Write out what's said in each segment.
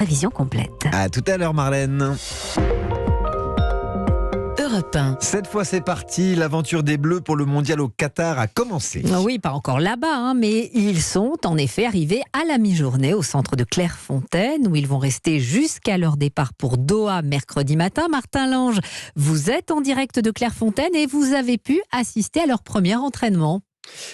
Révision complète. À tout à l'heure, Marlène. Europe 1. Cette fois, c'est parti. L'aventure des Bleus pour le mondial au Qatar a commencé. Oui, pas encore là-bas, mais ils sont en effet arrivés à la mi-journée au centre de Clairefontaine où ils vont rester jusqu'à leur départ pour Doha mercredi matin. Martin Lange, vous êtes en direct de Clairefontaine et vous avez pu assister à leur premier entraînement.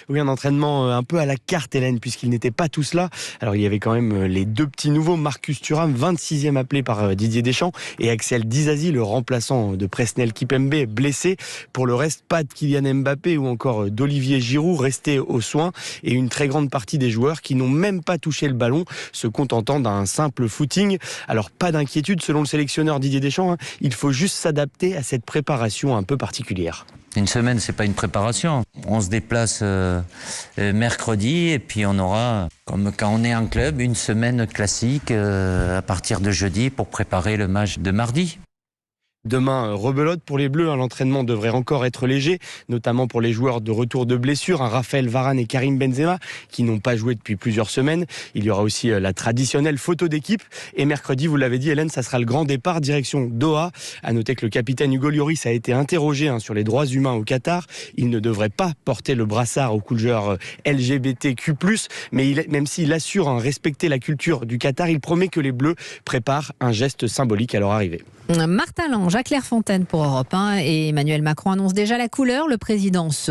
Oui, un entraînement un peu à la carte, Hélène, puisqu'ils n'étaient pas tous là. Alors, il y avait quand même les deux petits nouveaux, Marcus Thuram, 26e appelé par Didier Deschamps, et Axel Disasi, le remplaçant de Presnel Kimpembe, blessé. Pour le reste, pas de Kylian Mbappé ou encore d'Olivier Giroud, restés aux soins, et une très grande partie des joueurs qui n'ont même pas touché le ballon, se contentant d'un simple footing. Alors, pas d'inquiétude, selon le sélectionneur Didier Deschamps, il faut juste s'adapter à cette préparation un peu particulière. Une semaine, c'est pas une préparation. On se déplace mercredi et puis on aura, comme quand on est en club, une semaine classique à partir de jeudi pour préparer le match de mardi. Demain, rebelote pour les Bleus. L'entraînement devrait encore être léger, notamment pour les joueurs de retour de blessure, Raphaël Varane et Karim Benzema, qui n'ont pas joué depuis plusieurs semaines. Il y aura aussi la traditionnelle photo d'équipe. Et mercredi, vous l'avez dit, Hélène, ça sera le grand départ direction Doha. À noter que le capitaine Hugo Lloris a été interrogé sur les droits humains au Qatar. Il ne devrait pas porter le brassard aux couleurs LGBTQ+, mais même s'il assure respecter la culture du Qatar, il promet que les Bleus préparent un geste symbolique à leur arrivée. Martin Lange à Clairefontaine pour Europe 1 et Emmanuel Macron annonce déjà la couleur. Le président se